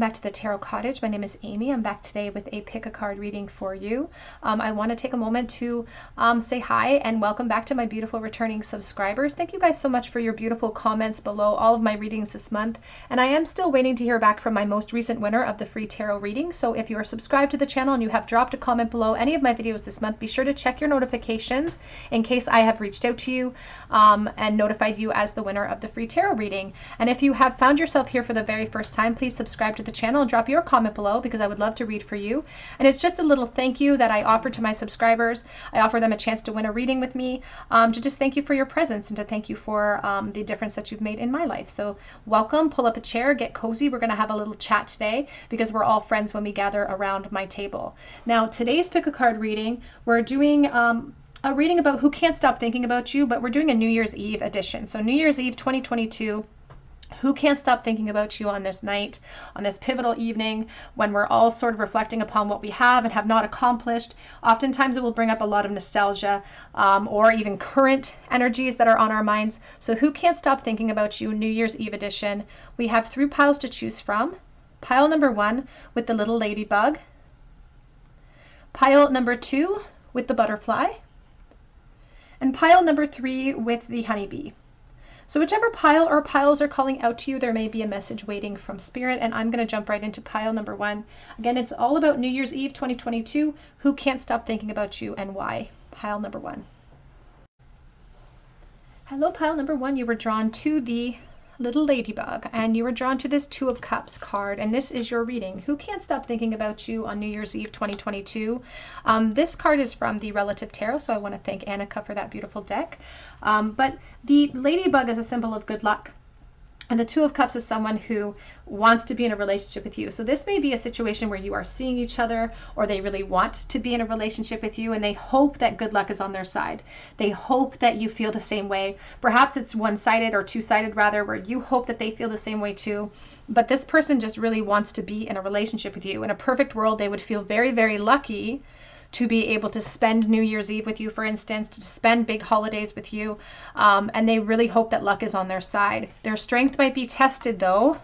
welcome back to the Tarot Cottage. My name is Amy. I'm back today with a pick a card reading for you. I want to take a moment to say hi and welcome back to my beautiful returning subscribers. Thank you guys so much for your beautiful comments below all of my readings this month. And I am still waiting to hear back from my most recent winner of the free tarot reading. So if you are subscribed to the channel and you have dropped a comment below any of my videos this month, be sure to check your notifications in case I have reached out to you and notified you as the winner of the free tarot reading. And if you have found yourself here for the very first time, please subscribe to the channel and drop your comment below because I would love to read for you. And it's just a little thank you that I offer to my subscribers. I offer them a chance to win a reading with me, to just thank you for your presence and to thank you for the difference that you've made in my life. So welcome, pull up a chair, get cozy. We're going to have a little chat today because we're all friends when we gather around my table. Now, today's pick a card reading, we're doing a reading about who can't stop thinking about you, but we're doing a New Year's Eve edition. So New Year's Eve 2022. Who can't stop thinking about you on this night, on this pivotal evening, when we're all sort of reflecting upon what we have and have not accomplished? Oftentimes it will bring up a lot of nostalgia or even current energies that are on our minds. So who can't stop thinking about you, New Year's Eve edition? We have 3 piles to choose from. Pile number 1 with the little ladybug. Pile number 2 with the butterfly. And pile number 3 with the honeybee. So whichever pile or piles are calling out to you, there may be a message waiting from Spirit, and I'm going to jump right into pile number 1. Again, it's all about New Year's Eve 2022. Who can't stop thinking about you and why? Pile number 1. Hello, pile number 1. You were drawn to the little ladybug, and you were drawn to this 2 of Cups card, and this is your reading. Who can't stop thinking about you on New Year's Eve 2022? This card is from the Relative Tarot, so I want to thank Annika for that beautiful deck. But the ladybug is a symbol of good luck. And the 2 of Cups is someone who wants to be in a relationship with you. So this may be a situation where you are seeing each other, or they really want to be in a relationship with you, and they hope that good luck is on their side. They hope that you feel the same way. Perhaps it's one-sided or two-sided rather, where you hope that they feel the same way too. But this person just really wants to be in a relationship with you. In a perfect world, they would feel very, very lucky to be able to spend New Year's Eve with you, for instance, to spend big holidays with you. And they really hope that luck is on their side. Their strength might be tested, though,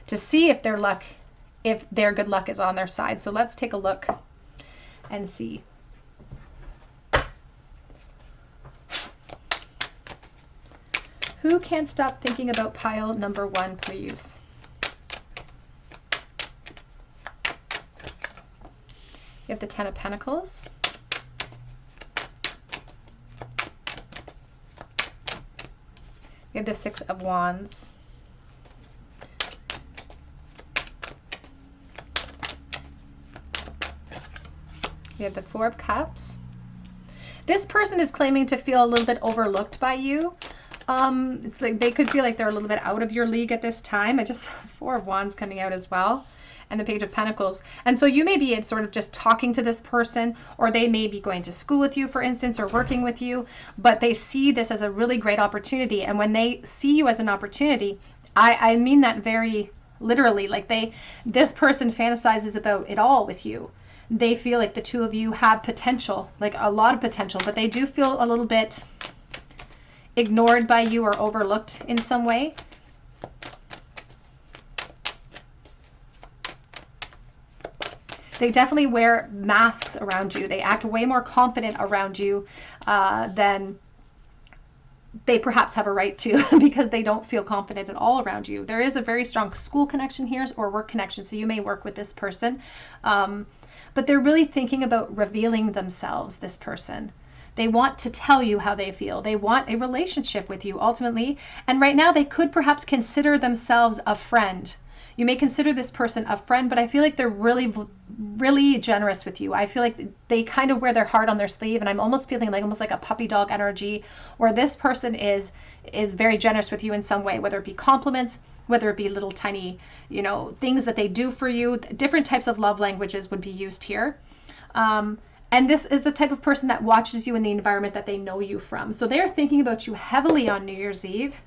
to see if their good luck is on their side. So let's take a look and see. Who can't stop thinking about pile number 1, please? You have the 10 of Pentacles. You have the 6 of Wands. You have the 4 of Cups. This person is claiming to feel a little bit overlooked by you. It's like they could feel like they're a little bit out of your league at this time. I just 4 of Wands coming out as well. And the Page of Pentacles. And so you may be sort of just talking to this person, or they may be going to school with you, for instance, or working with you, but they see this as a really great opportunity. And when they see you as an opportunity, I mean that very literally, like this person fantasizes about it all with you. They feel like the 2 of you have potential, like a lot of potential, but they do feel a little bit ignored by you or overlooked in some way. They definitely wear masks around you. They act way more confident around you than they perhaps have a right to because they don't feel confident at all around you. There is a very strong school connection here or work connection, so you may work with this person. But they're really thinking about revealing themselves, this person. They want to tell you how they feel. They want a relationship with you ultimately. And right now they could perhaps consider themselves a friend. You may consider this person a friend, but I feel like they're really, really generous with you. I feel like they kind of wear their heart on their sleeve, and I'm almost feeling like almost like a puppy dog energy where this person is very generous with you in some way, whether it be compliments, whether it be little tiny, things that they do for you. Different types of love languages would be used here. And this is the type of person that watches you in the environment that they know you from. So they're thinking about you heavily on New Year's Eve.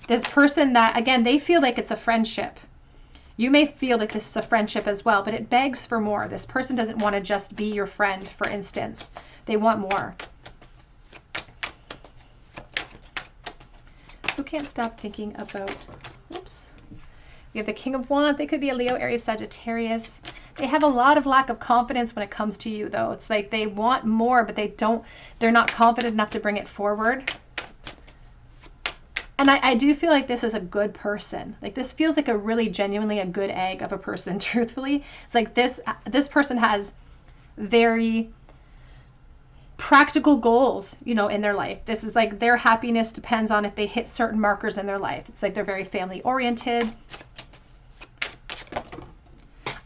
This person that, again, they feel like it's a friendship. You may feel like this is a friendship as well, but it begs for more. This person doesn't want to just be your friend, for instance. They want more. Who can't stop thinking about, We have the King of Wands. They could be a Leo, Aries, Sagittarius. They have a lot of lack of confidence when it comes to you, though. It's like they want more, but they're not confident enough to bring it forward. And I do feel like this is a good person. Like this feels like a really genuinely a good egg of a person, truthfully. It's like this person has very practical goals, you know, in their life. This is like their happiness depends on if they hit certain markers in their life. It's like they're very family oriented.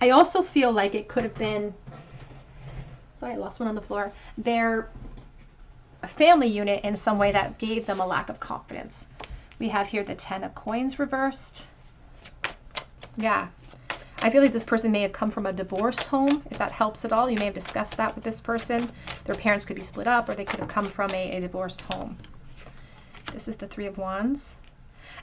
I also feel like it could have been, sorry, I lost one on the floor, their family unit in some way that gave them a lack of confidence. We have here the 10 of Coins reversed. Yeah. I feel like this person may have come from a divorced home, if that helps at all. You may have discussed that with this person. Their parents could be split up, or they could have come from a divorced home. This is the 3 of Wands.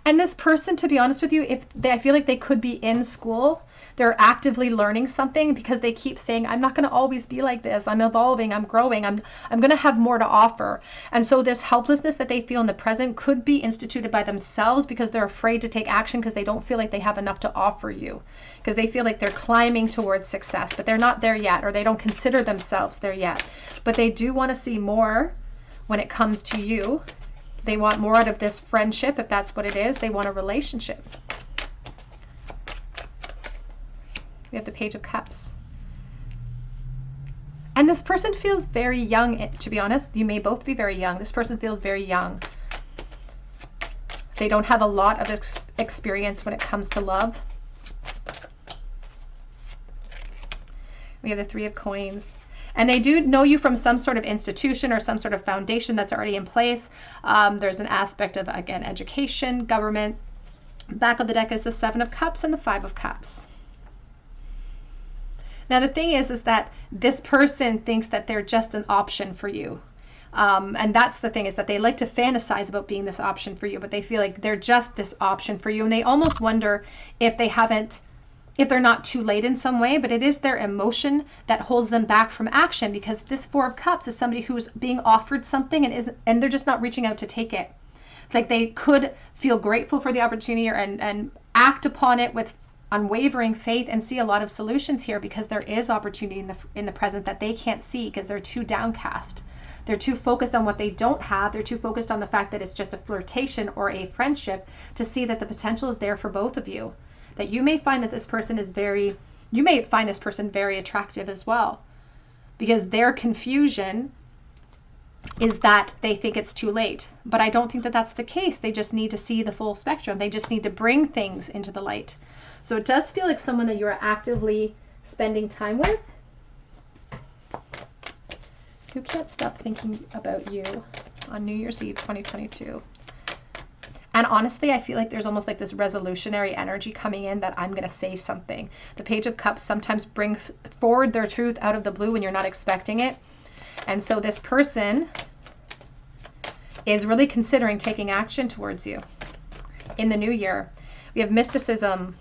And this person, to be honest with you, I feel like they could be in school. They're actively learning something because they keep saying, I'm not going to always be like this. I'm evolving. I'm growing. I'm going to have more to offer. And so this helplessness that they feel in the present could be instituted by themselves because they're afraid to take action because they don't feel like they have enough to offer you. Because they feel like they're climbing towards success, but they're not there yet, or they don't consider themselves there yet. But they do want to see more when it comes to you. They want more out of this friendship, if that's what it is. They want a relationship. We have the Page of Cups. And this person feels very young, to be honest. You may both be very young. This person feels very young. They don't have a lot of experience when it comes to love. We have the 3 of Coins. And they do know you from some sort of institution or some sort of foundation that's already in place. There's an aspect of, again, education, government. Back of the deck is the 7 of Cups and the 5 of Cups. Now, the thing is that this person thinks that they're just an option for you. And that's the thing, is that they like to fantasize about being this option for you, but they feel like they're just this option for you. And they almost wonder if they're not too late in some way, but it is their emotion that holds them back from action, because this 4 of Cups is somebody who's being offered something and they're just not reaching out to take it. It's like they could feel grateful for the opportunity and act upon it with unwavering faith and see a lot of solutions here, because there is opportunity in the present that they can't see because they're too downcast. They're too focused on what they don't have. They're too focused on the fact that it's just a flirtation or a friendship to see that the potential is there for both of you. That you may find that this person you may find this person very attractive as well, because their confusion is that they think it's too late. But I don't think that that's the case. They just need to see the full spectrum. They just need to bring things into the light. So it does feel like someone that you are actively spending time with. Who can't stop thinking about you on New Year's Eve 2022? And honestly, I feel like there's almost like this resolutionary energy coming in that I'm going to say something. The Page of Cups sometimes bring forward their truth out of the blue when you're not expecting it. And so this person is really considering taking action towards you in the new year. We have mysticism.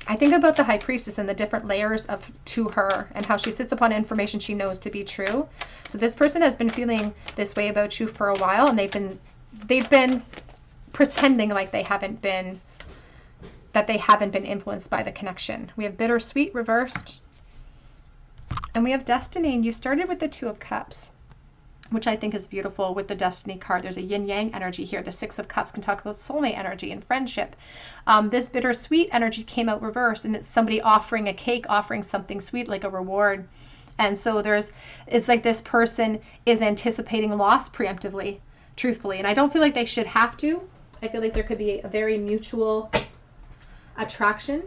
I think about the High Priestess and the different layers to her and how she sits upon information she knows to be true. So this person has been feeling this way about you for a while, and they've been pretending like they haven't been influenced by the connection. We have Bittersweet reversed. And we have Destiny, and you started with the 2 of Cups, which I think is beautiful with the Destiny card. There's a yin-yang energy here. The 6 of Cups can talk about soulmate energy and friendship. This bittersweet energy came out reversed, and it's somebody offering a cake, offering something sweet like a reward. And so it's like this person is anticipating loss preemptively, truthfully. And I don't feel like they should have to. I feel like there could be a very mutual attraction.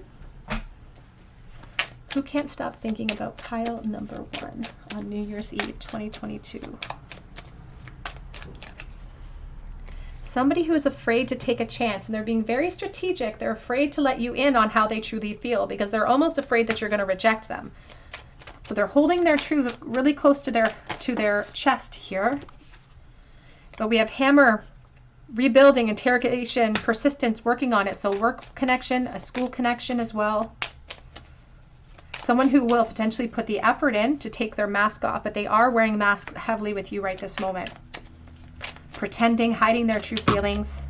Who can't stop thinking about pile number 1 on New Year's Eve 2022? Somebody who is afraid to take a chance, and they're being very strategic. They're afraid to let you in on how they truly feel because they're almost afraid that you're going to reject them. So they're holding their truth really close to their chest here. But we have Hammer, rebuilding, interrogation, persistence, working on it. So work connection, a school connection as well. Someone who will potentially put the effort in to take their mask off, but they are wearing masks heavily with you right this moment. Pretending, hiding their true feelings.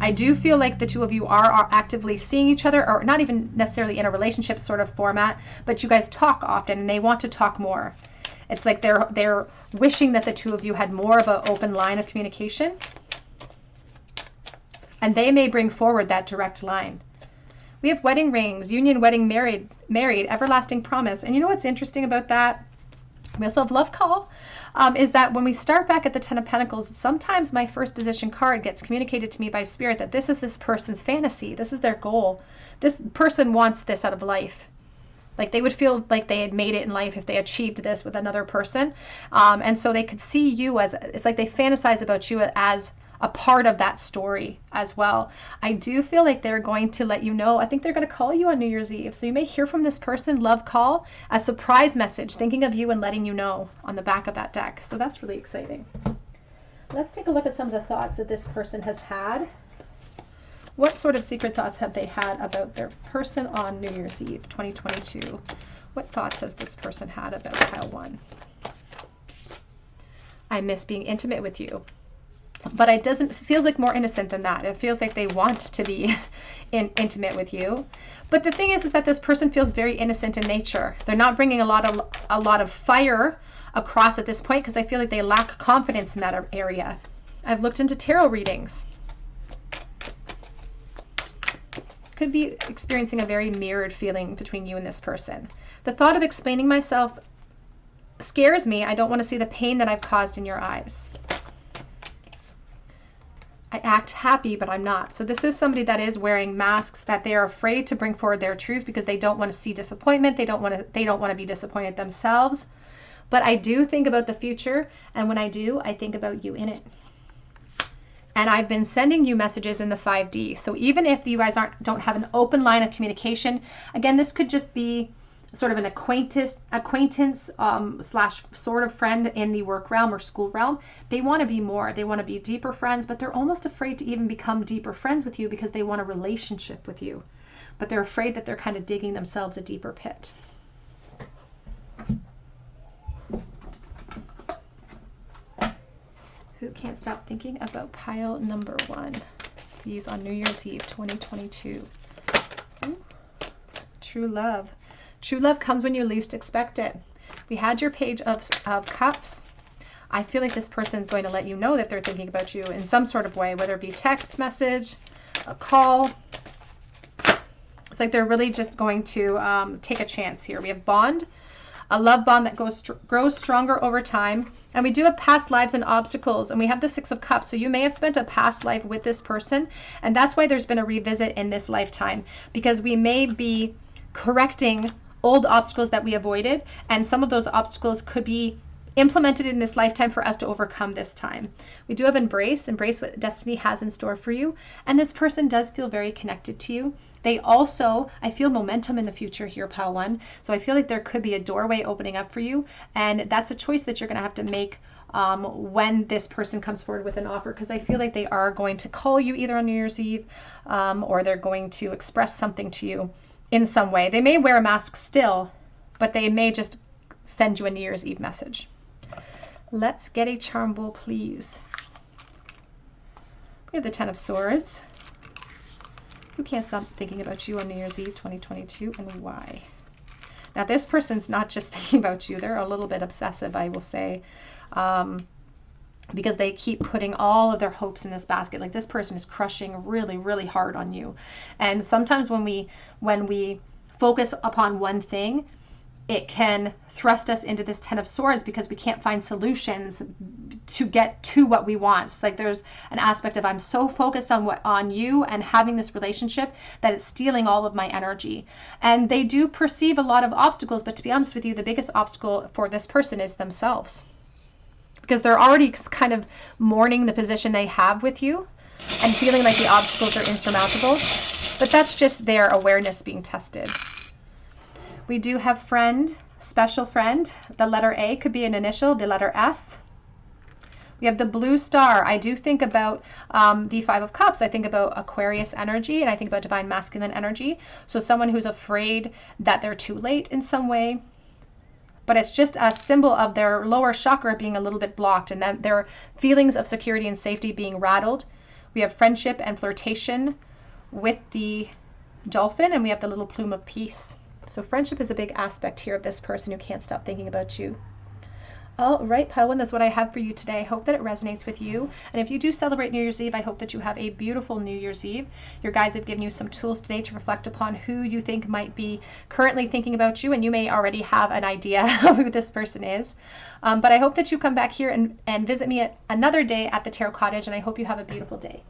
I do feel like the two of you are actively seeing each other, or not even necessarily in a relationship sort of format, but you guys talk often and they want to talk more. It's like they're wishing that the two of you had more of an open line of communication. And they may bring forward that direct line. We have wedding rings, union, wedding, married, everlasting promise. And you know what's interesting about that? We also have love call. Is that when we start back at the Ten of Pentacles, sometimes my first position card gets communicated to me by Spirit that this is this person's fantasy. This is their goal. This person wants this out of life. Like they would feel like they had made it in life if they achieved this with another person. And so they could see you as, it's like they fantasize about you as a part of that story as well. I do feel like they're going to let you know. I think they're going to call you on New Year's Eve. So you may hear from this person, love call, a surprise message, thinking of you and letting you know on the back of that deck. So that's really exciting. Let's take a look at some of the thoughts that this person has had. What sort of secret thoughts have they had about their person on New Year's Eve 2022? What thoughts has this person had about pile 1? I miss being intimate with you. But it feels like more innocent than that. It feels like they want to be intimate with you. But the thing is that this person feels very innocent in nature. They're not bringing a lot of fire across at this point because I feel like they lack confidence in that area. I've looked into tarot readings. Could be experiencing a very mirrored feeling between you and this person. The thought of explaining myself scares me. I don't want to see the pain that I've caused in your eyes. I act happy, but I'm not. So this is somebody that is wearing masks, that they are afraid to bring forward their truth because they don't want to see disappointment. They don't want to be disappointed themselves. But I do think about the future, and when I do, I think about you in it. And I've been sending you messages in the 5D. So even if you guys don't have an open line of communication, again, this could just be sort of an acquaintance slash sort of friend in the work realm or school realm. They want to be more. They want to be deeper friends, but they're almost afraid to even become deeper friends with you because they want a relationship with you. But they're afraid that they're kind of digging themselves a deeper pit. Who can't stop thinking about pile number 1? These on New Year's Eve 2022. Ooh. True love. True love comes when you least expect it. We had your Page of Cups. I feel like this person's going to let you know that they're thinking about you in some sort of way, whether it be text message, a call. It's like they're really just going to take a chance here. We have bond, a love bond that grows stronger over time. And we do have past lives and obstacles, and we have the 6 of Cups. So you may have spent a past life with this person, and that's why there's been a revisit in this lifetime, because we may be correcting old obstacles that we avoided, and some of those obstacles could be implemented in this lifetime for us to overcome this time. We do have embrace what destiny has in store for you, and this person does feel very connected to you. They also, I feel momentum in the future here, pile 1. So I feel like there could be a doorway opening up for you, and that's a choice that you're going to have to make when this person comes forward with an offer, because I feel like they are going to call you either on New Year's Eve or they're going to express something to you in some way. They may wear a mask still, but they may just send you a New Year's Eve message. Let's get a charm bowl, please. We have the 10 of Swords. Who can't stop thinking about you on New Year's Eve 2022, and why? Now, this person's not just thinking about you. They're a little bit obsessive, I will say, because they keep putting all of their hopes in this basket. Like, this person is crushing really, really hard on you. And sometimes when we focus upon one thing, it can thrust us into this 10 of Swords because we can't find solutions to get to what we want. It's like there's an aspect of I'm so focused on you and having this relationship that it's stealing all of my energy. And they do perceive a lot of obstacles, but to be honest with you, the biggest obstacle for this person is themselves, because they're already kind of mourning the position they have with you and feeling like the obstacles are insurmountable. But that's just their awareness being tested. We do have friend, special friend. The letter A could be an initial, the letter F. We have the blue star. I do think about the 5 of Cups. I think about Aquarius energy, and I think about divine masculine energy. So someone who's afraid that they're too late in some way. But it's just a symbol of their lower chakra being a little bit blocked, and that their feelings of security and safety being rattled We have friendship and flirtation with the dolphin, and we have the little plume of peace. So friendship is a big aspect here of this person who can't stop thinking about you. All right, pile one, that's what I have for you today. I hope that it resonates with you. And if you do celebrate New Year's Eve, I hope that you have a beautiful New Year's Eve. Your guides have given you some tools today to reflect upon who you think might be currently thinking about you, and you may already have an idea of who this person is. But I hope that you come back here and visit me at another day at the Tarot Cottage, and I hope you have a beautiful day.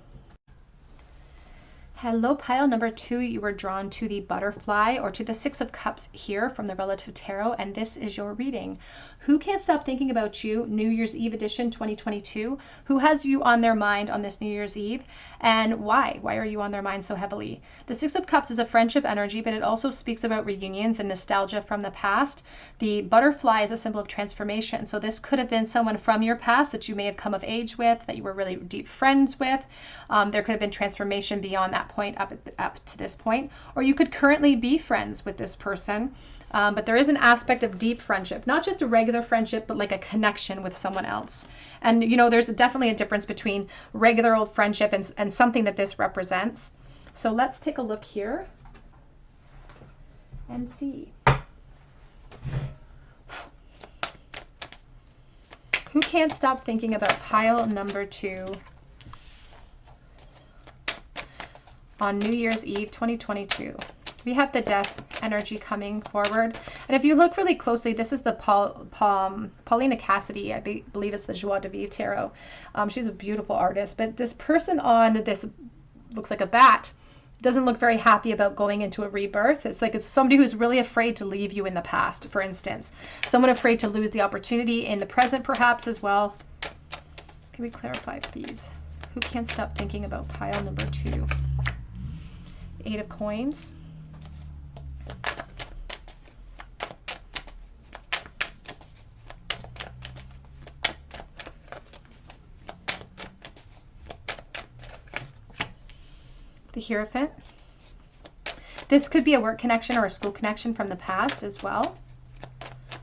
Hello, pile number 2. You were drawn to the butterfly or to the 6 of Cups here from the Relative Tarot, and this is your reading. Who can't stop thinking about you? New Year's Eve edition 2022. Who has you on their mind on this New Year's Eve, and why? Why are you on their mind so heavily? The 6 of Cups is a friendship energy, but it also speaks about reunions and nostalgia from the past. The butterfly is a symbol of transformation, so this could have been someone from your past that you may have come of age with, that you were really deep friends with. There could have been transformation beyond that point up to this point, or you could currently be friends with this person. But there is an aspect of deep friendship, not just a regular friendship, but like a connection with someone else. And you know, there's definitely a difference between regular old friendship and something that this represents. So let's take a look here and see. Who can't stop thinking about pile number 2 on New Year's Eve 2022? We have the Death energy coming forward. And if you look really closely, this is the Paulina Cassidy. I believe it's the Joie de Vivre Tarot. She's a beautiful artist. But this person on this looks like a bat doesn't look very happy about going into a rebirth. It's like it's somebody who's really afraid to leave you in the past, for instance. Someone afraid to lose the opportunity in the present, perhaps, as well. Can we clarify, please? Who can't stop thinking about pile number 2? 8 of Coins. The Hierophant. This could be a work connection or a school connection from the past as well.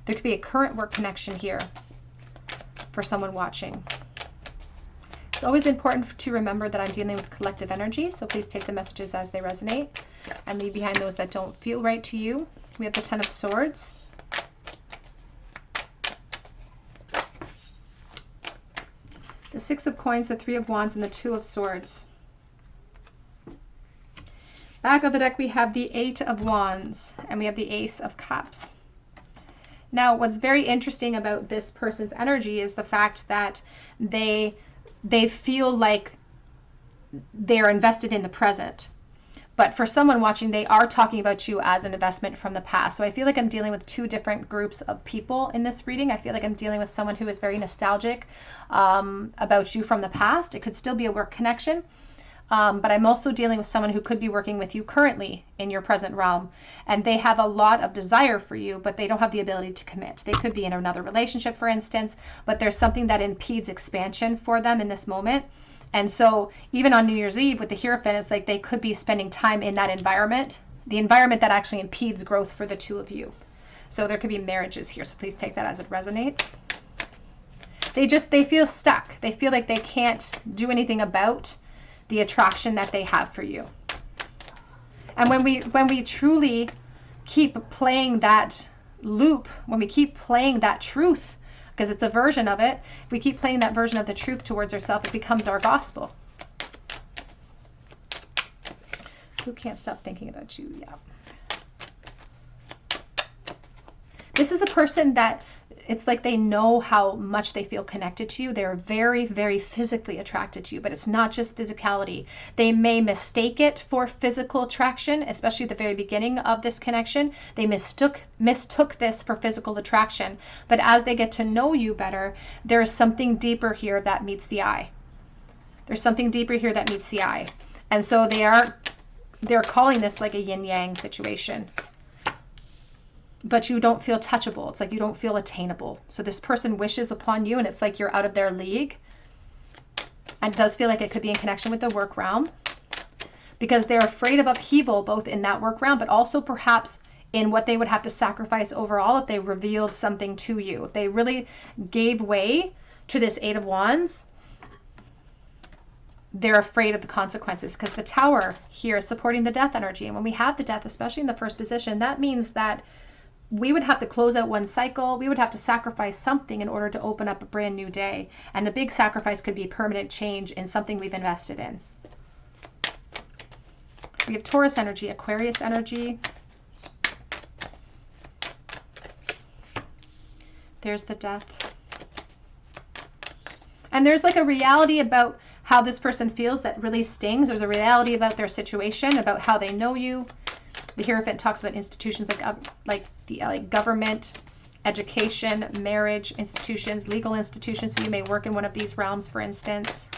There could be a current work connection here for someone watching. It's always important to remember that I'm dealing with collective energy, so please take the messages as they resonate and leave behind those that don't feel right to you. We have the 10 of Swords. The 6 of Coins, the 3 of Wands, and the 2 of Swords. Back of the deck, we have the 8 of Wands, and we have the Ace of Cups. Now, what's very interesting about this person's energy is the fact that they feel like they're invested in the present. But for someone watching, they are talking about you as an investment from the past. So I feel like I'm dealing with 2 different groups of people in this reading. I feel like I'm dealing with someone who is very nostalgic about you from the past. It could still be a work connection. But I'm also dealing with someone who could be working with you currently in your present realm. And they have a lot of desire for you, but they don't have the ability to commit. They could be in another relationship, for instance, but there's something that impedes expansion for them in this moment. And so even on New Year's Eve with the Hierophant, it's like they could be spending time in that environment, the environment that actually impedes growth for the 2 of you. So there could be marriages here. So please take that as it resonates. They feel stuck. They feel like they can't do anything about the attraction that they have for you. And when we truly keep playing that loop, when we keep playing that truth, because it's a version of it, if we keep playing that version of the truth towards ourselves, it becomes our gospel. Who can't stop thinking about you? Yeah. This is a person that it's like they know how much they feel connected to you. They're very, very physically attracted to you, but it's not just physicality. They may mistake it for physical attraction, especially at the very beginning of this connection. They mistook this for physical attraction. But as they get to know you better, there is something deeper here that meets the eye. There's something deeper here that meets the eye. And so they're calling this like a yin-yang situation. But you don't feel touchable. It's like you don't feel attainable. So this person wishes upon you and it's like you're out of their league. And it does feel like it could be in connection with the work realm because they're afraid of upheaval both in that work realm, but also perhaps in what they would have to sacrifice overall if they revealed something to you. If they really gave way to this 8 of Wands, they're afraid of the consequences, because the Tower here is supporting the death energy. And when we have the death, especially in the first position, that means that we would have to close out one cycle. We would have to sacrifice something in order to open up a brand new day. And the big sacrifice could be permanent change in something we've invested in. We have Taurus energy, Aquarius energy. There's the death. And there's like a reality about how this person feels that really stings. There's a reality about their situation, about how they know you. The Hierophant talks about institutions like government, education, marriage, institutions, legal institutions. So you may work in one of these realms, for instance.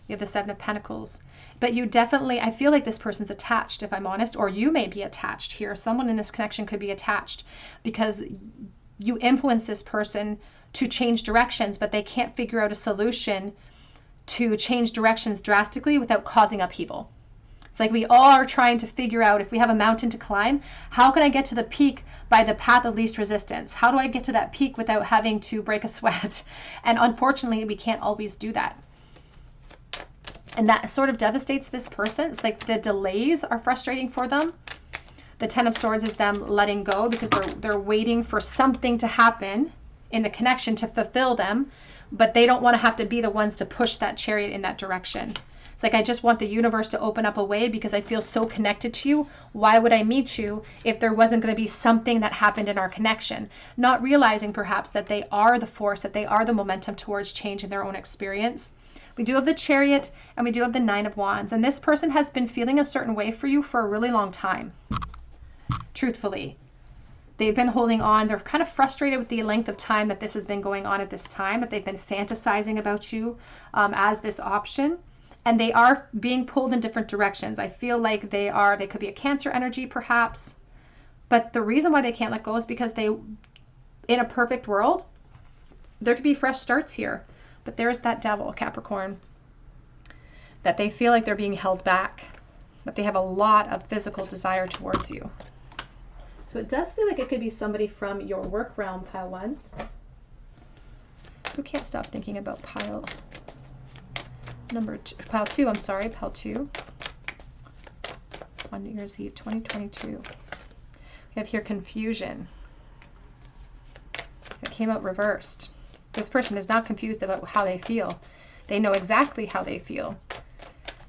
We have the Seven of Pentacles. But you definitely, I feel like this person's attached, if I'm honest, or you may be attached here. Someone in this connection could be attached because you influence this person to change directions, but they can't figure out a solution to change directions drastically without causing upheaval. It's like we all are trying to figure out, if we have a mountain to climb, how can I get to the peak by the path of least resistance? How do I get to that peak without having to break a sweat? And unfortunately, we can't always do that. And that sort of devastates this person. It's like the delays are frustrating for them. The Ten of Swords is them letting go because they're waiting for something to happen in the connection to fulfill them, but they don't want to have to be the ones to push that chariot in that direction. It's like, I just want the universe to open up a way because I feel so connected to you. Why would I meet you if there wasn't going to be something that happened in our connection? Not realizing perhaps that they are the force, that they are the momentum towards change in their own experience. We do have the Chariot and we do have the Nine of Wands. And this person has been feeling a certain way for you for a really long time. Truthfully, they've been holding on. They're kind of frustrated with the length of time that this has been going on at this time, that they've been fantasizing about you as this option. And they are being pulled in different directions. I feel like they could be a Cancer energy perhaps. But the reason why they can't let go is because in a perfect world, there could be fresh starts here. But there's that Devil, Capricorn, that they feel like they're being held back, but they have a lot of physical desire towards you. So it does feel like it could be somebody from your work realm, pile one. Who can't stop thinking about pile two, I'm sorry, pile two. On New Year's Eve, 2022. We have here confusion. It came out reversed. This person is not confused about how they feel. They know exactly how they feel.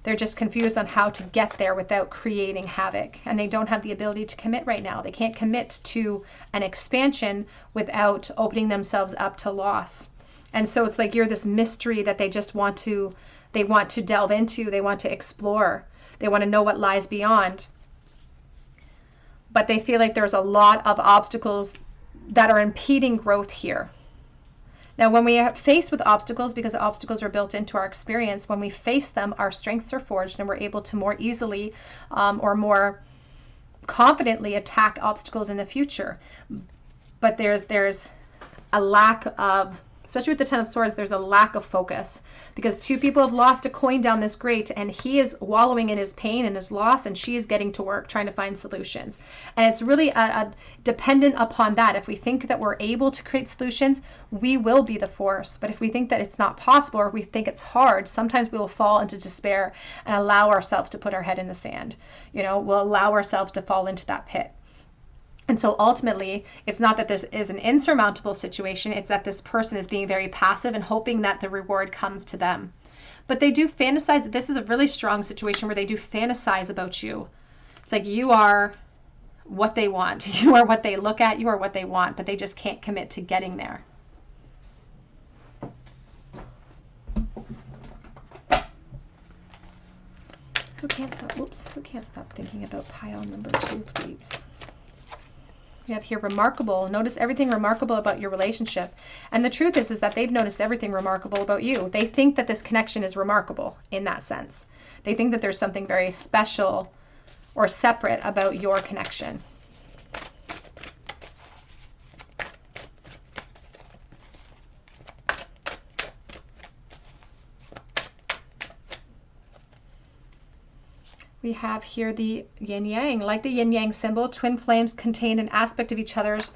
They're just confused on how to get there without creating havoc. And they don't have the ability to commit right now. They can't commit to an expansion without opening themselves up to loss. And so it's like you're this mystery that they want to delve into. They want to explore. They want to know what lies beyond. But they feel like there's a lot of obstacles that are impeding growth here. Now, when we are faced with obstacles, because obstacles are built into our experience, when we face them, our strengths are forged and we're able to more easily or more confidently attack obstacles in the future. But there's a lack of, especially with the Ten of Swords, there's a lack of focus because two people have lost a coin down this grate and he is wallowing in his pain and his loss and she is getting to work trying to find solutions. And it's really dependent upon that. If we think that we're able to create solutions, we will be the force. But if we think that it's not possible or we think it's hard, sometimes we will fall into despair and allow ourselves to put our head in the sand. We'll allow ourselves to fall into that pit. And so ultimately, it's not that this is an insurmountable situation, it's that this person is being very passive and hoping that the reward comes to them. But they do fantasize. This is a really strong situation where they do fantasize about you. It's like you are what they want. You are what they look at. You are what they want, but they just can't commit to getting there. Who can't stop thinking about pile number 2, please? We have here remarkable. Notice everything remarkable about your relationship. And the truth is that they've noticed everything remarkable about you. They think that this connection is remarkable in that sense. They think that there's something very special or separate about your connection. We have here the yin-yang. Like the yin-yang symbol, twin flames contain an aspect of each other's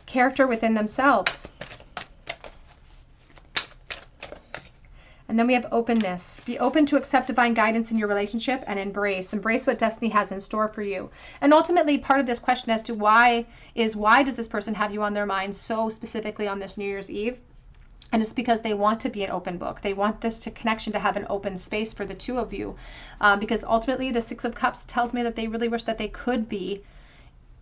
character within themselves. And then we have openness. Be open to accept divine guidance in your relationship and embrace what destiny has in store for you. And ultimately, part of this question as to why does this person have you on their mind so specifically on this New Year's Eve? And it's because they want to be an open book. They want this connection to have an open space for the two of you. Because ultimately, the Six of Cups tells me that they really wish that they could be.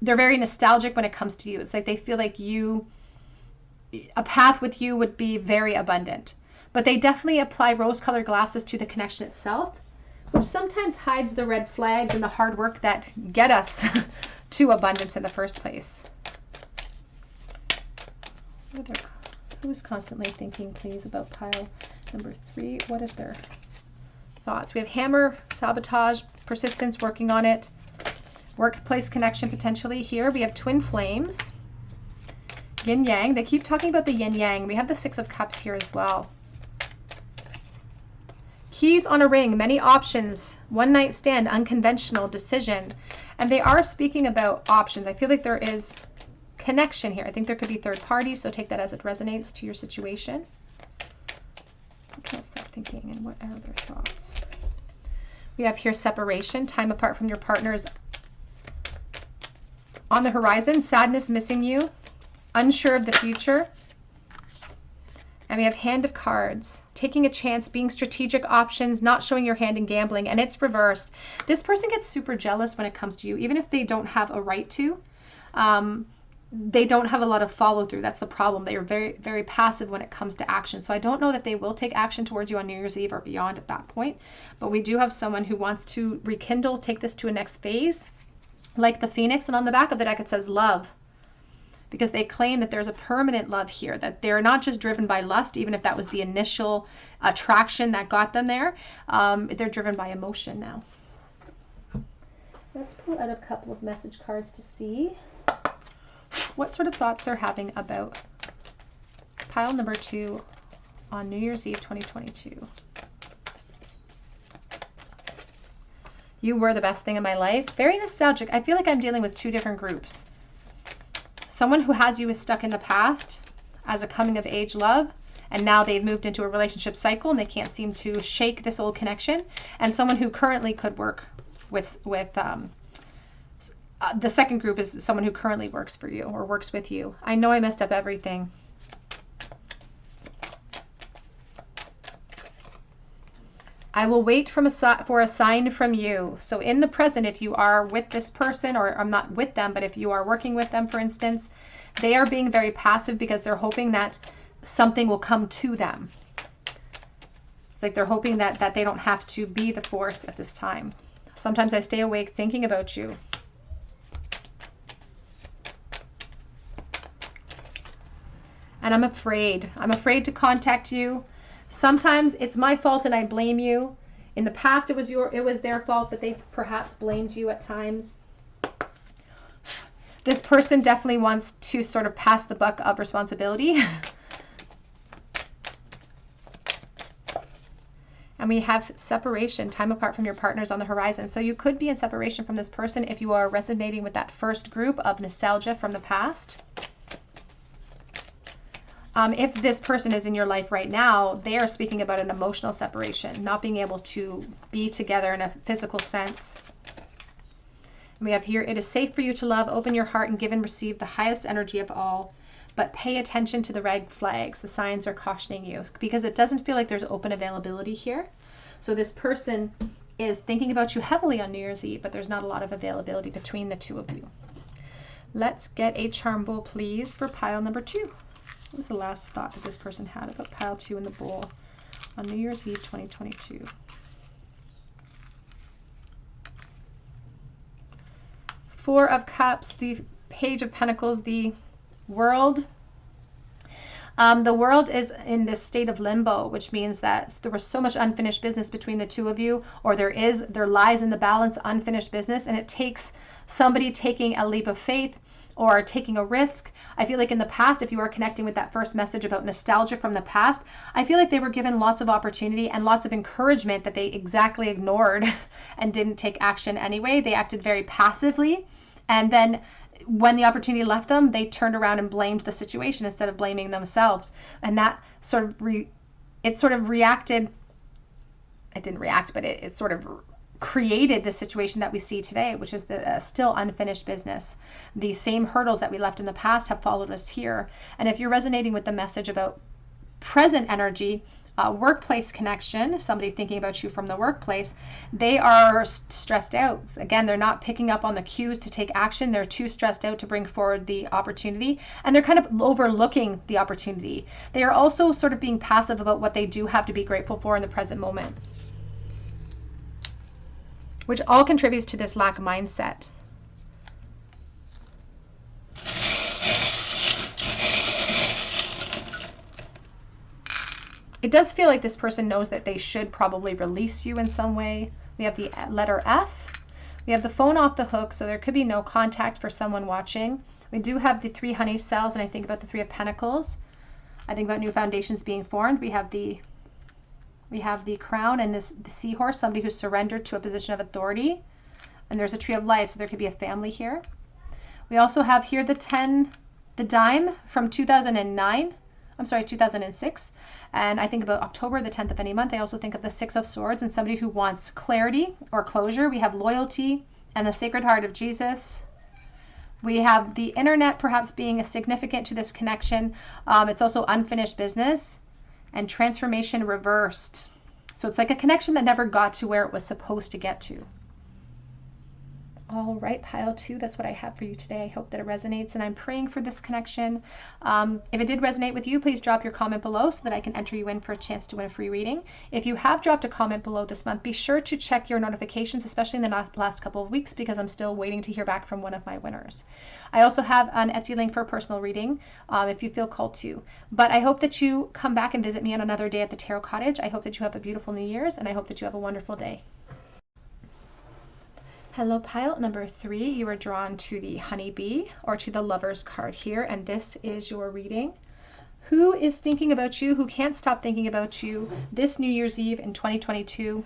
They're very nostalgic when it comes to you. It's like they feel like a path with you would be very abundant. But they definitely apply rose-colored glasses to the connection itself, which sometimes hides the red flags and the hard work that get us to abundance in the first place. Who's constantly thinking, please, about pile number 3? What is their thoughts? We have hammer, sabotage, persistence, working on it, workplace connection potentially. Here we have twin flames, yin yang. They keep talking about the yin yang. We have the Six of Cups here as well. Keys on a ring, many options, one night stand, unconventional, decision. And they are speaking about options. I feel like there is connection here. I think there could be third party, so take that as it resonates to your situation. I can't stop thinking, and what are their thoughts? We have here separation, time apart from your partners on the horizon, sadness, missing you, unsure of the future. And we have Hand of Cards, taking a chance, being strategic, options, not showing your hand in gambling, and it's reversed. This person gets super jealous when it comes to you, even if they don't have a right to. They don't have a lot of follow through. That's the problem. They are very, very passive when it comes to action. So I don't know that they will take action towards you on New Year's Eve or beyond at that point. But we do have someone who wants to rekindle, take this to a next phase, like the Phoenix. And on the back of the deck, it says love, because they claim that there's a permanent love here, that they're not just driven by lust, even if that was the initial attraction that got them there. They're driven by emotion now. Let's pull out a couple of message cards to see what sort of thoughts they're having about pile number 2 on New Year's Eve 2022. You were the best thing in my life. Very nostalgic. I feel like I'm dealing with two different groups. Someone who has you is stuck in the past as a coming of age love, and now they've moved into a relationship cycle and they can't seem to shake this old connection. And someone who currently could work with the second group is someone who currently works for you or works with you. I know I messed up everything. I will wait for a sign from you. So in the present, if you are with this person, or I'm not with them, but if you are working with them, for instance, they are being very passive because they're hoping that something will come to them. It's like they're hoping that they don't have to be the force at this time. Sometimes I stay awake thinking about you. And I'm afraid. I'm afraid to contact you. Sometimes it's my fault and I blame you. In the past, it was their fault, but they perhaps blamed you at times. This person definitely wants to sort of pass the buck of responsibility. And we have separation, time apart from your partners on the horizon. So you could be in separation from this person if you are resonating with that first group of nostalgia from the past. If this person is in your life right now, they are speaking about an emotional separation, not being able to be together in a physical sense. And we have here, it is safe for you to love, open your heart, and give and receive the highest energy of all, but pay attention to the red flags. The signs are cautioning you, because it doesn't feel like there's open availability here. So this person is thinking about you heavily on New Year's Eve, but there's not a lot of availability between the two of you. Let's get a charm bowl, please, for pile number 2. What was the last thought that this person had about pile 2 in the bowl on New Year's Eve 2022? Four of Cups, the Page of Pentacles, the World. The World is in this state of limbo, which means that there was so much unfinished business between the two of you, or there lies in the balance unfinished business, and it takes somebody taking a leap of faith or taking a risk. I feel like in the past, if you are connecting with that first message about nostalgia from the past, I feel like they were given lots of opportunity and lots of encouragement that they exactly ignored and didn't take action anyway. They acted very passively. And then when the opportunity left them, they turned around and blamed the situation instead of blaming themselves. And that sort of reacted it didn't react, but it sort of created the situation that we see today, which is the still unfinished business. The same hurdles that we left in the past have followed us here. And if you're resonating with the message about present energy, workplace connection, somebody thinking about you from the workplace, they are stressed out. Again, they're not picking up on the cues to take action. They're too stressed out to bring forward the opportunity, and they're kind of overlooking the opportunity. They are also sort of being passive about what they do have to be grateful for in the present moment, which all contributes to this lack mindset. It does feel like this person knows that they should probably release you in some way. We have the letter F. We have the phone off the hook, so there could be no contact for someone watching. We do have the 3 honey cells, and I think about the 3 of Pentacles. I think about new foundations being formed. We have the crown and the seahorse, somebody who's surrendered to a position of authority. And there's a tree of life, so there could be a family here. We also have here the dime from 2006. And I think about October, the 10th of any month. I also think of the 6 of Swords and somebody who wants clarity or closure. We have loyalty and the Sacred Heart of Jesus. We have the internet perhaps being significant to this connection. It's also unfinished business and transformation reversed. So it's like a connection that never got to where it was supposed to get to. All right, pile 2, that's what I have for you today. I hope that it resonates, and I'm praying for this connection. If it did resonate with you, please drop your comment below so that I can enter you in for a chance to win a free reading. If you have dropped a comment below this month, be sure to check your notifications, especially in the last couple of weeks, because I'm still waiting to hear back from one of my winners. I also have an Etsy link for a personal reading if you feel called to. But I hope that you come back and visit me on another day at the Tarot Cottage. I hope that you have a beautiful New Year's, and I hope that you have a wonderful day. Hello, pile number 3. You are drawn to the honeybee or to the Lovers card here, and this is your reading. Who is thinking about you? Who can't stop thinking about you this New Year's Eve in 2022?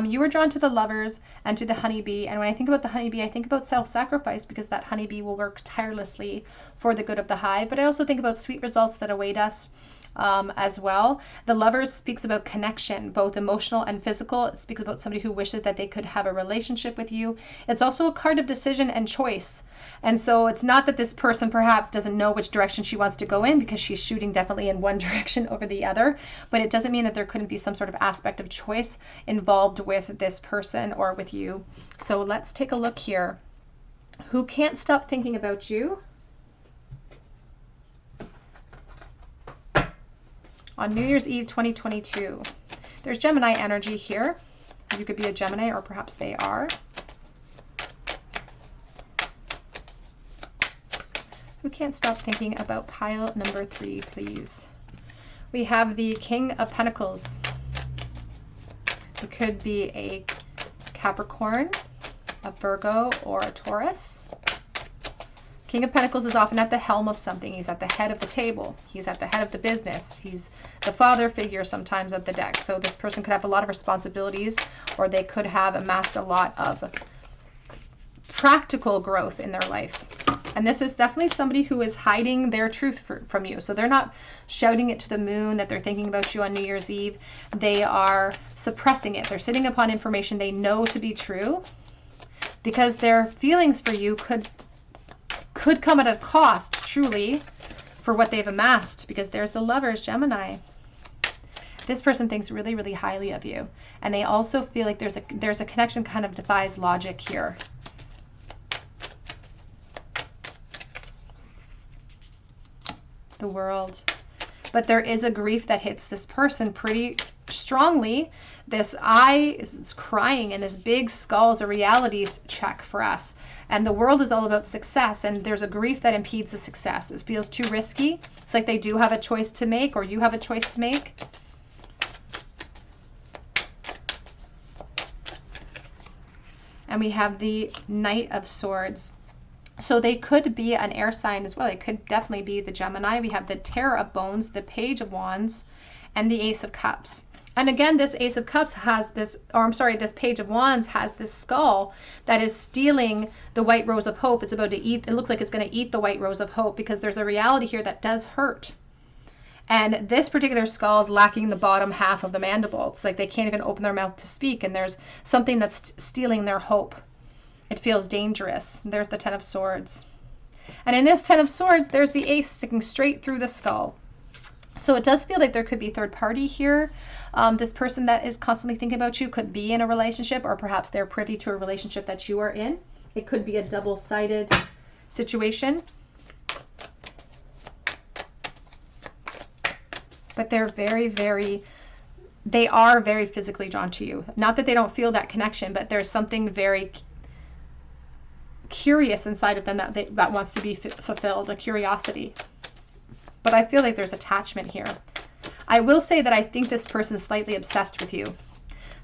You were drawn to the Lovers and to the honeybee, and when I think about the honeybee, I think about self-sacrifice, because that honeybee will work tirelessly for the good of the hive. But I also think about sweet results that await us as well. The Lovers speaks about connection, both emotional and physical. It speaks about somebody who wishes that they could have a relationship with you. It's also a card of decision and choice. And so it's not that this person perhaps doesn't know which direction she wants to go in, because she's shooting definitely in one direction over the other, but it doesn't mean that there couldn't be some sort of aspect of choice involved with this person or with you. So let's take a look here. Who can't stop thinking about you? On New Year's Eve 2022, there's Gemini energy here. You could be a Gemini, or perhaps they are. Who can't stop thinking about pile number 3, please? We have the King of Pentacles. It could be a Capricorn, a Virgo, or a Taurus. King of Pentacles is often at the helm of something. He's at the head of the table. He's at the head of the business. He's the father figure sometimes of the deck. So this person could have a lot of responsibilities, or they could have amassed a lot of practical growth in their life. And this is definitely somebody who is hiding their truth from you. So they're not shouting it to the moon that they're thinking about you on New Year's Eve. They are suppressing it. They're sitting upon information they know to be true, because their feelings for you could come at a cost, truly, for what they've amassed, because there's the Lovers, Gemini. This person thinks really, really highly of you, and they also feel like there's a connection kind of defies logic here. The World. But there is a grief that hits this person pretty strongly. This eye is crying, and this big skull is a reality check for us. And the World is all about success, and there's a grief that impedes the success. It feels too risky. It's like they do have a choice to make, or you have a choice to make. And we have the Knight of Swords. So they could be an air sign as well. It could definitely be the Gemini. We have the Terror of Bones, the Page of Wands, and the Ace of Cups. And again, this Ace of Cups has this, or I'm sorry, this Page of Wands has this skull that is stealing the white rose of hope. It's about to eat, it looks like it's going to eat the white rose of hope, because there's a reality here that does hurt. And this particular skull is lacking the bottom half of the mandible. It's like they can't even open their mouth to speak, and there's something that's stealing their hope. It feels dangerous. There's the Ten of Swords. And in this Ten of Swords, there's the Ace sticking straight through the skull. So it does feel like there could be third party here. This person that is constantly thinking about you could be in a relationship, or perhaps they're privy to a relationship that you are in. It could be a double-sided situation. But they're they are very physically drawn to you. Not that they don't feel that connection, but there's something very curious inside of them that wants to be fulfilled, a curiosity. But I feel like there's attachment here. I will say that I think this person's slightly obsessed with you.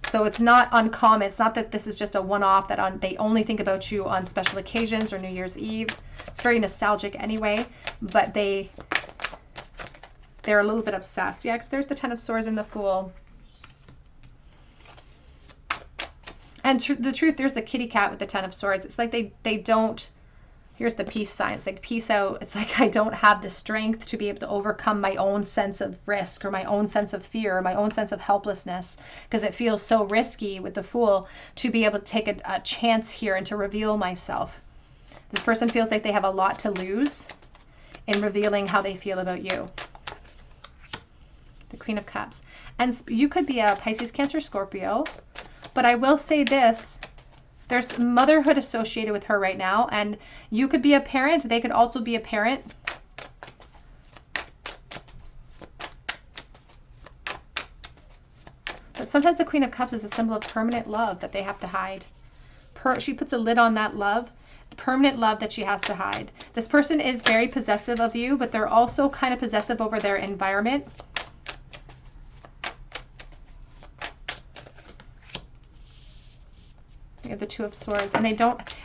So it's not uncommon. It's not that this is just a one-off, that they only think about you on special occasions or New Year's Eve. It's very nostalgic anyway, but they're a little bit obsessed. Yeah, because there's the Ten of Swords and the Fool. And the truth, there's the kitty cat with the Ten of Swords. It's like they don't, here's the peace sign. It's like, peace out. It's like, I don't have the strength to be able to overcome my own sense of risk, or my own sense of fear, or my own sense of helplessness, because it feels so risky with the Fool to be able to take a chance here and to reveal myself. This person feels like they have a lot to lose in revealing how they feel about you. The Queen of Cups. And you could be a Pisces, Cancer, Scorpio, but I will say this, there's motherhood associated with her right now, and you could be a parent. They could also be a parent. But sometimes the Queen of Cups is a symbol of permanent love that they have to hide. She puts a lid on that love, the permanent love that she has to hide. This person is very possessive of you, but they're also kind of possessive over their environment. We have the Two of Swords, and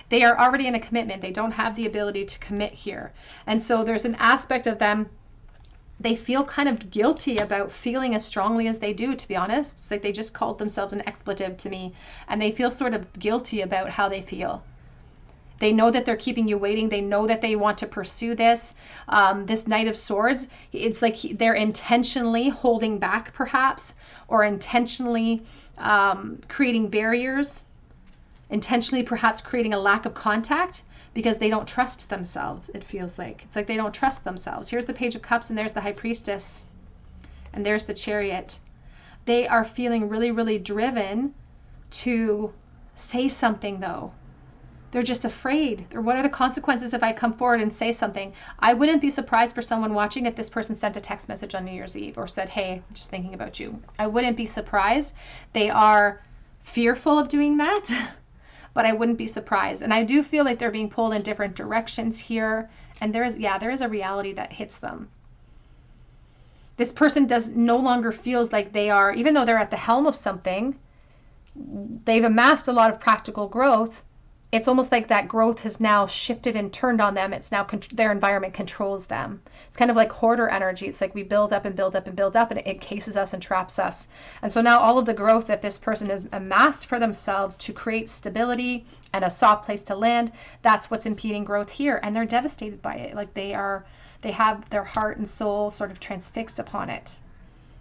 they are already in a commitment. They don't have the ability to commit here. And so there's an aspect of them, they feel kind of guilty about feeling as strongly as they do, to be honest. It's like they just called themselves an expletive to me, and they feel sort of guilty about how they feel. They know that they're keeping you waiting. They know that they want to pursue this. This Knight of Swords, it's like they're intentionally holding back, perhaps, or intentionally creating barriers, intentionally perhaps creating a lack of contact because they don't trust themselves, it feels like. It's like they don't trust themselves. Here's the Page of Cups, and there's the High Priestess, and there's the Chariot. They are feeling really, really driven to say something, though. They're just afraid. What are the consequences if I come forward and say something? I wouldn't be surprised for someone watching if this person sent a text message on New Year's Eve or said, hey, just thinking about you. I wouldn't be surprised. They are fearful of doing that, but I wouldn't be surprised. And I do feel like they're being pulled in different directions here. And there is a reality that hits them. This person no longer feels like they are, even though they're at the helm of something, they've amassed a lot of practical growth. It's almost like that growth has now shifted and turned on them. It's now their environment controls them. It's kind of like hoarder energy. It's like we build up and build up and build up, and it cases us and traps us. And so now all of the growth that this person has amassed for themselves to create stability and a soft place to land, that's what's impeding growth here. And they're devastated by it. Like they have their heart and soul sort of transfixed upon it.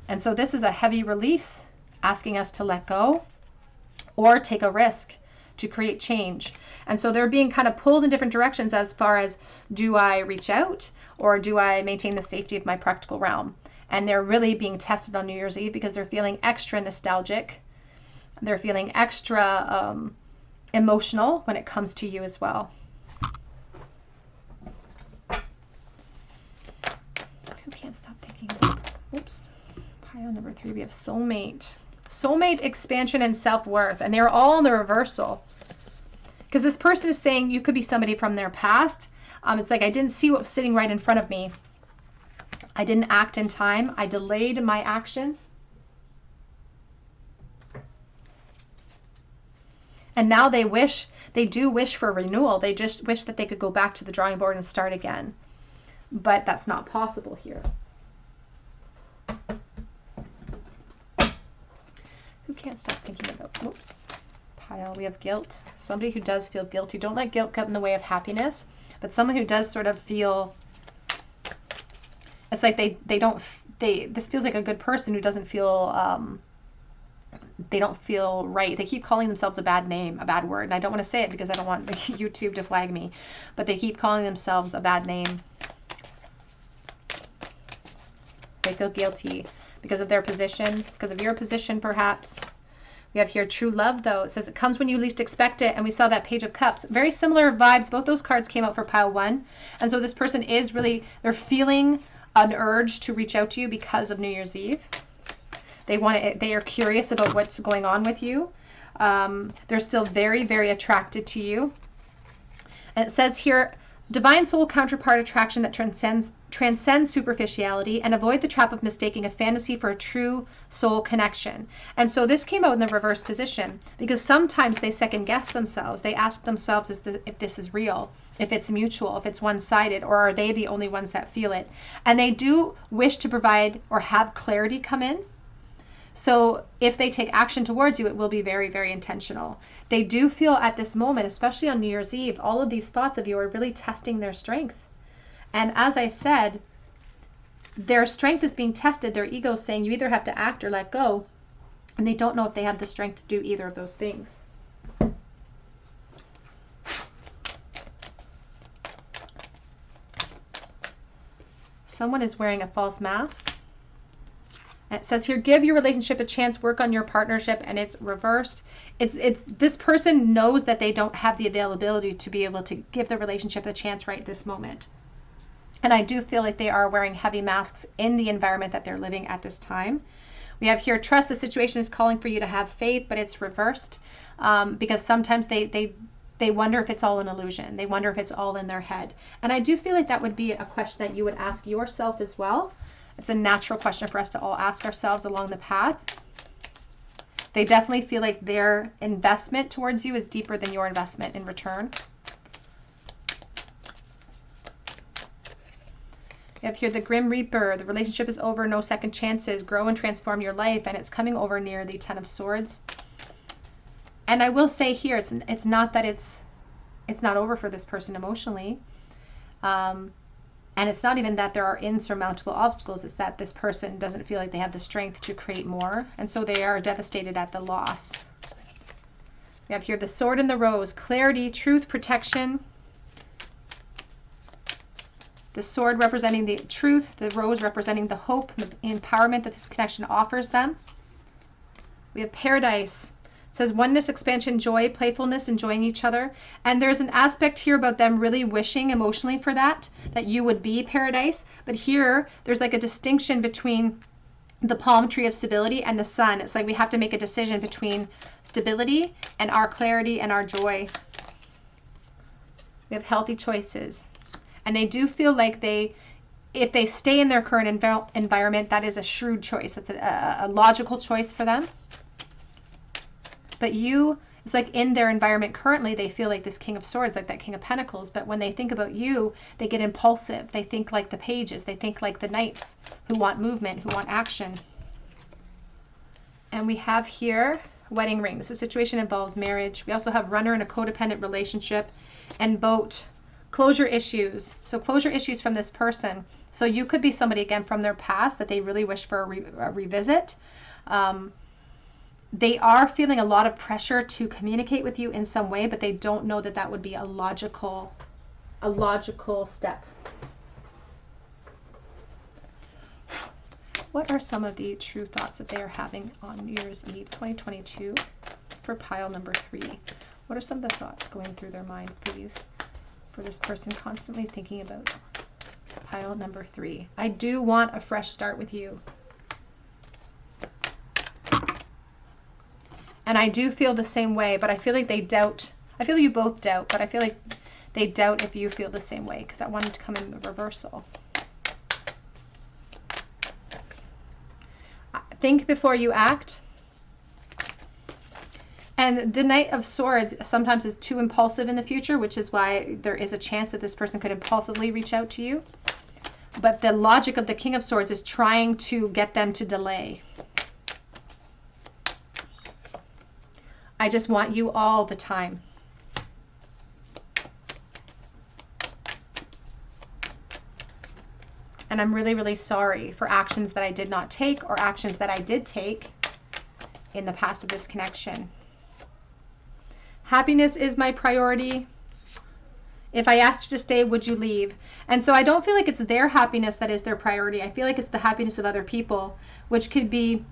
And so this is a heavy release, asking us to let go or take a risk to create change. And so they're being kind of pulled in different directions as far as, do I reach out or do I maintain the safety of my practical realm? And they're really being tested on New Year's Eve because they're feeling extra nostalgic. They're feeling extra emotional when it comes to you as well. Who can't stop thinking about, oops, pile number 3, we have soulmate. Soulmate, expansion, and self-worth, and they're all in the reversal. Because this person is saying you could be somebody from their past. It's like, I didn't see what was sitting right in front of me. I didn't act in time. I delayed my actions. And now they do wish for renewal. They just wish that they could go back to the drawing board and start again. But that's not possible here. Who can't stop thinking about, whoops, pile, we have guilt. Somebody who does feel guilty. Don't let guilt get in the way of happiness, but someone who does sort of feel, it's like they don't this feels like a good person who doesn't feel, they don't feel right. They keep calling themselves a bad name, a bad word. And I don't want to say it because I don't want YouTube to flag me, but they keep calling themselves a bad name. They feel guilty because of their position, because of your position, perhaps. We have here true love, though. It says it comes when you least expect it. And we saw that Page of Cups. Very similar vibes. Both those cards came out for pile 1. And so this person is really, they're feeling an urge to reach out to you because of New Year's Eve. They are curious about what's going on with you. They're still very, very attracted to you. And it says here, divine soul counterpart attraction that transcends superficiality, and avoid the trap of mistaking a fantasy for a true soul connection. And so this came out in the reverse position because sometimes they second guess themselves. They ask themselves if this is real, if it's mutual, if it's one-sided, or are they the only ones that feel it? And they do wish to provide or have clarity come in. So if they take action towards you, it will be very, very intentional. They do feel at this moment, especially on New Year's Eve, all of these thoughts of you are really testing their strength. And as I said, their strength is being tested. Their ego is saying you either have to act or let go. And they don't know if they have the strength to do either of those things. Someone is wearing a false mask. And it says here, give your relationship a chance, work on your partnership, and it's reversed. This person knows that they don't have the availability to be able to give the relationship a chance right this moment. And I do feel like they are wearing heavy masks in the environment that they're living at this time. We have here, trust the situation is calling for you to have faith, but it's reversed because sometimes they wonder if it's all an illusion. They wonder if it's all in their head. And I do feel like that would be a question that you would ask yourself as well. It's a natural question for us to all ask ourselves along the path. They definitely feel like their investment towards you is deeper than your investment in return. You have here the Grim Reaper. The relationship is over, no second chances. Grow and transform your life, and it's coming over near the Ten of Swords. And I will say here, it's not that it's not over for this person emotionally. And it's not even that there are insurmountable obstacles. It's that this person doesn't feel like they have the strength to create more. And so they are devastated at the loss. We have here the Sword and the Rose. Clarity, truth, protection. The sword representing the truth. The rose representing the hope and the empowerment that this connection offers them. We have Paradise. It says oneness, expansion, joy, playfulness, enjoying each other. And there's an aspect here about them really wishing emotionally for that you would be paradise. But here, there's like a distinction between the palm tree of stability and the sun. It's like we have to make a decision between stability and our clarity and our joy. We have healthy choices. And they do feel like if they stay in their current environment, that is a shrewd choice. That's a logical choice for them. But it's like in their environment currently, they feel like this King of Swords, like that King of Pentacles. But when they think about you, they get impulsive. They think like the Pages. They think like the Knights who want movement, who want action. And we have here wedding ring. This situation involves marriage. We also have runner in a codependent relationship and boat. Closure issues. So closure issues from this person. So you could be somebody, again, from their past that they really wish for a revisit. They are feeling a lot of pressure to communicate with you in some way, but they don't know that would be a logical step. What are some of the true thoughts that they are having on New Year's Eve 2022 for pile number 3? What are some of the thoughts going through their mind, please, for this person constantly thinking about pile number 3? I do want a fresh start with you. And I do feel the same way, but I feel like they doubt. I feel you both doubt, but I feel like they doubt if you feel the same way because that wanted to come in the reversal. Think before you act. And the Knight of Swords sometimes is too impulsive in the future, which is why there is a chance that this person could impulsively reach out to you. But the logic of the King of Swords is trying to get them to delay. I just want you all the time. And I'm really, really sorry for actions that I did not take or actions that I did take in the past of this connection. Happiness is my priority. If I asked you to stay, would you leave? And so I don't feel like it's their happiness that is their priority. I feel like it's the happiness of other people, which could be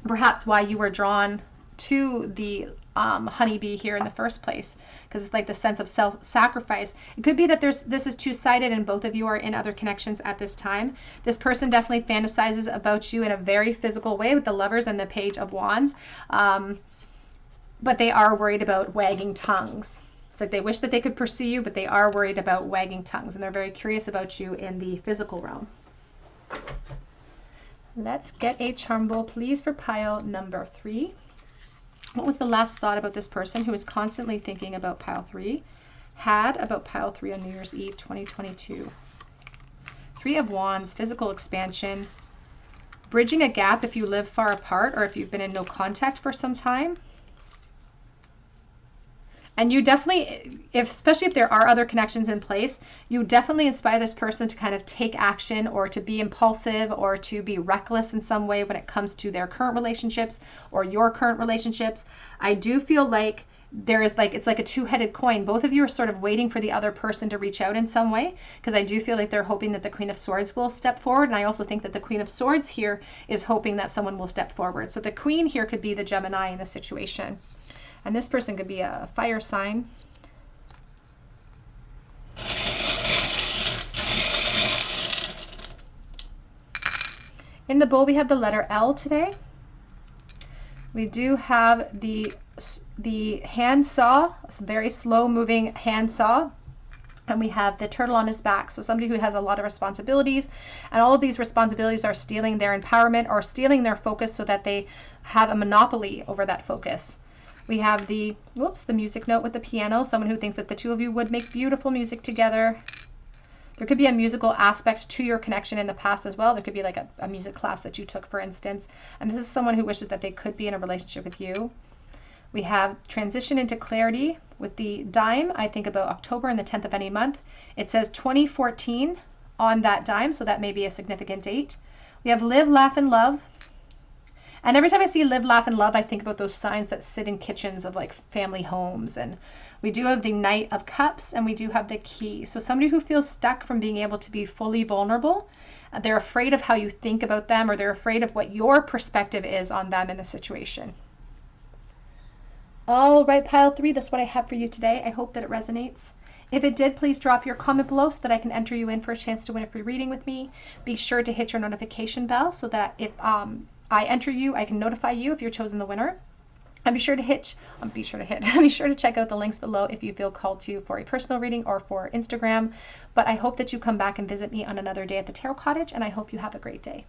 perhaps why you were drawn to the honeybee here in the first place, because it's like the sense of self-sacrifice. It could be that this is two-sided and both of you are in other connections at this time. This person definitely fantasizes about you in a very physical way with the Lovers and the Page of Wands, but they are worried about wagging tongues. It's like they wish that they could pursue you, but they are worried about wagging tongues, and they're very curious about you in the physical realm. Let's get a charm bowl, please, for pile number 3. What was the last thought about this person who is constantly thinking about pile 3? Had about pile 3 on New Year's Eve 2022. 3 of Wands, physical expansion. Bridging a gap if you live far apart or if you've been in no contact for some time. And you definitely, especially if there are other connections in place, you definitely inspire this person to kind of take action or to be impulsive or to be reckless in some way when it comes to their current relationships or your current relationships. I do feel like there is it's like a two-headed coin. Both of you are sort of waiting for the other person to reach out in some way, because I do feel like they're hoping that the Queen of Swords will step forward. And I also think that the Queen of Swords here is hoping that someone will step forward. So the Queen here could be the Gemini in the situation. And this person could be a fire sign. In the bowl, we have the letter L today. We do have the handsaw, a very slow moving handsaw. And we have the turtle on his back. So somebody who has a lot of responsibilities, and all of these responsibilities are stealing their empowerment or stealing their focus so that they have a monopoly over that focus. We have the music note with the piano, someone who thinks that the two of you would make beautiful music together. There could be a musical aspect to your connection in the past as well. There could be like a music class that you took, for instance. And this is someone who wishes that they could be in a relationship with you. We have transition into clarity with the dime. I think about October and the 10th of any month. It says 2014 on that dime, so that may be a significant date. We have live, laugh, and love. And every time I see live, laugh, and love, I think about those signs that sit in kitchens of like family homes. And we do have the Knight of Cups, and we do have the Key. So somebody who feels stuck from being able to be fully vulnerable. They're afraid of how you think about them, or they're afraid of what your perspective is on them in the situation. All right, pile 3, that's what I have for you today. I hope that it resonates. If it did, please drop your comment below so that I can enter you in for a chance to win a free reading with me. Be sure to hit your notification bell so that if I enter you, I can notify you if you're chosen the winner. And be sure to check out the links below if you feel called to for a personal reading or for Instagram. But I hope that you come back and visit me on another day at the Tarot Cottage, and I hope you have a great day.